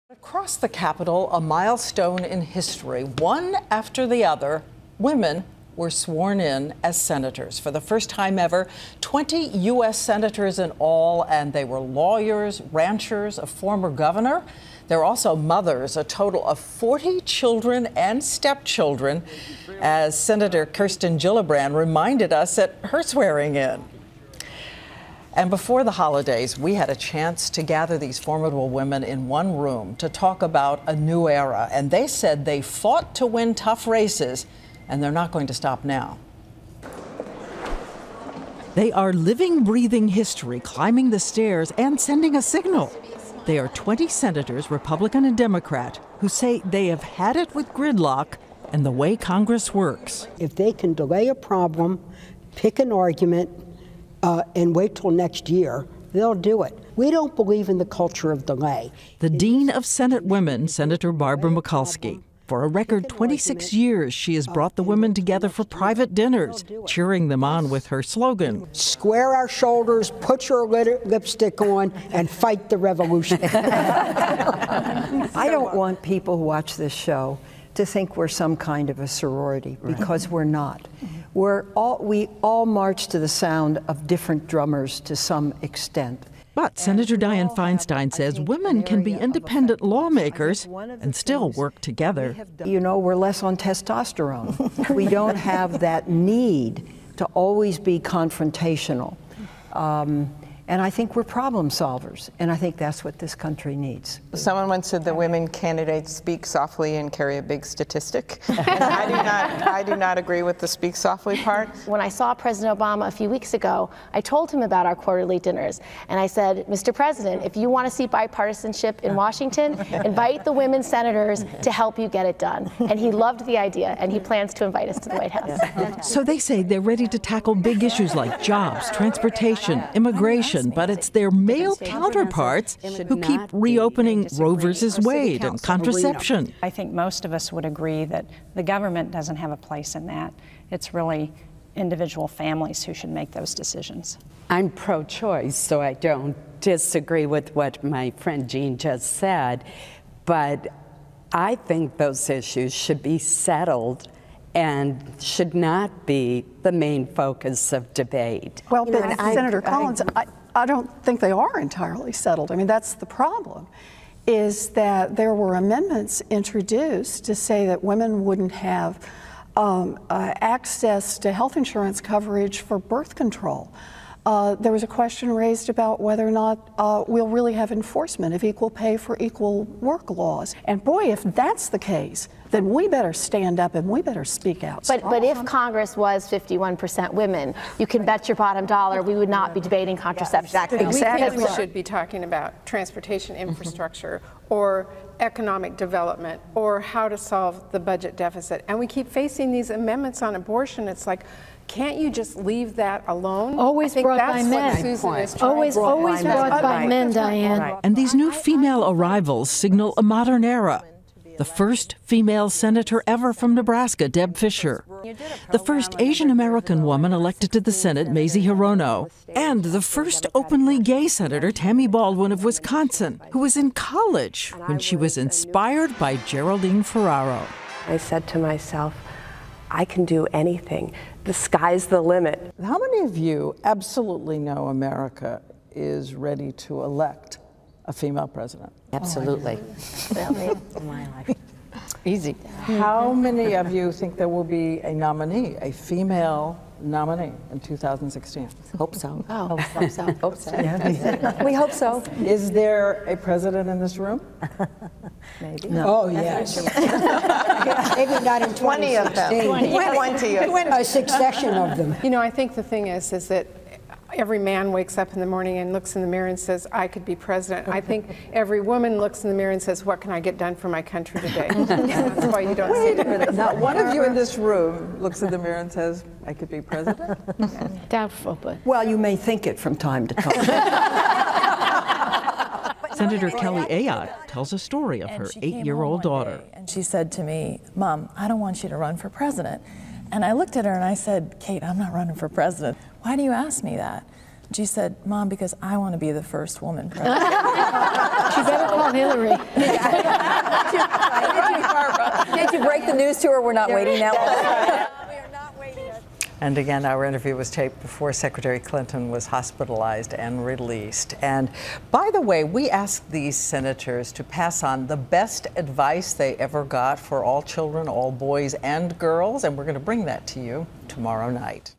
Across the Capitol, a milestone in history. One after the other, women were sworn in as senators. For the first time ever, 20 U.S. senators in all, and they were lawyers, ranchers, a former governor. They're also mothers, a total of 40 children and stepchildren, as Senator Kirsten Gillibrand reminded us at her swearing in. And before the holidays, we had a chance to gather these formidable women in one room to talk about a new era. And they said they fought to win tough races, and they're not going to stop now. They are living, breathing history, climbing the stairs and sending a signal. They are 20 senators, Republican and Democrat, who say they have had it with gridlock and the way Congress works. If they can delay a problem, pick an argument, and wait till next year, they'll do it. We don't believe in the culture of delay. The Dean of Senate Women, Senator Barbara Mikulski. For a record 26 years, she has brought the women together for private dinners, cheering them on with her slogan: Square our shoulders, put your lipstick on, and fight the revolution. I don't want people who watch this show to think we're some kind of a sorority, because we're not. We all march to the sound of different drummers to some extent. But Senator Diane Feinstein says women can be independent lawmakers and still work together. You know, we're less on testosterone. We don't have that need to always be confrontational. And I think we're problem solvers, and I think that's what this country needs. Someone once said that women candidates speak softly and carry a big statistic. And I do not agree with the speak softly part. When I saw President Obama a few weeks ago, I told him about our quarterly dinners. And I said, Mr. President, if you want to see bipartisanship in Washington, invite the women senators to help you get it done. And he loved the idea, and he plans to invite us to the White House. So they say they're ready to tackle big issues like jobs, transportation, immigration, but it's their male counterparts who keep reopening Roe versus Wade and contraception. I think most of us would agree that the government doesn't have a place in that. It's really individual families who should make those decisions. I'm pro-choice, so I don't disagree with what my friend Jean just said, but I think those issues should be settled and should not be the main focus of debate. Well, but Senator Collins, I don't think they are entirely settled. I mean, that's the problem, is that there were amendments introduced to say that women wouldn't have access to health insurance coverage for birth control. There was a question raised about whether or not we'll really have enforcement of equal pay for equal work laws. And boy, if that's the case, then we better stand up and we better speak out. But if Congress was 51% women, you can bet your bottom dollar we would not be debating contraception. Exactly. We think we should be talking about transportation infrastructure or economic development or how to solve the budget deficit. And we keep facing these amendments on abortion. It's like, can't you just leave that alone? Always brought by men. Always brought by men, Diane. And these new female arrivals signal a modern era. The first female senator ever from Nebraska, Deb Fischer. The first Asian American woman elected to the Senate, Mazie Hirono. And the first openly gay senator, Tammy Baldwin of Wisconsin, who was in college when she was inspired by Geraldine Ferraro. I said to myself, I can do anything. The sky's the limit. How many of you absolutely know America is ready to elect a female president? Absolutely. Easy. How many of you think there will be a nominee, a female nominee in 2016? Hope so. Oh, hope so. Hope so. Yeah. We hope so. Is there a president in this room? Maybe. No. Oh, yes. Maybe not in 20 of them. 20 of them. A succession of them. You know, I think the thing is that every man wakes up in the morning and looks in the mirror and says, I could be president. I think every woman looks in the mirror and says, what can I get done for my country today? That's why you don't see it. Not one of you in this room looks in the mirror and says, I could be president? Doubtful, but. Well, you may think it from time to time. Senator Kelly Ayotte tells a story of her 8-year-old daughter. And she said to me, Mom, I don't want you to run for president. And I looked at her and I said, Kate, I'm not running for president. Why do you ask me that? She said, Mom, because I want to be the first woman president. She better call Hillary. Did you break the news to her? We're not waiting that long. And again, our interview was taped before Secretary Clinton was hospitalized and released. And by the way, we asked these senators to pass on the best advice they ever got for all children, all boys and girls, and we're going to bring that to you tomorrow night.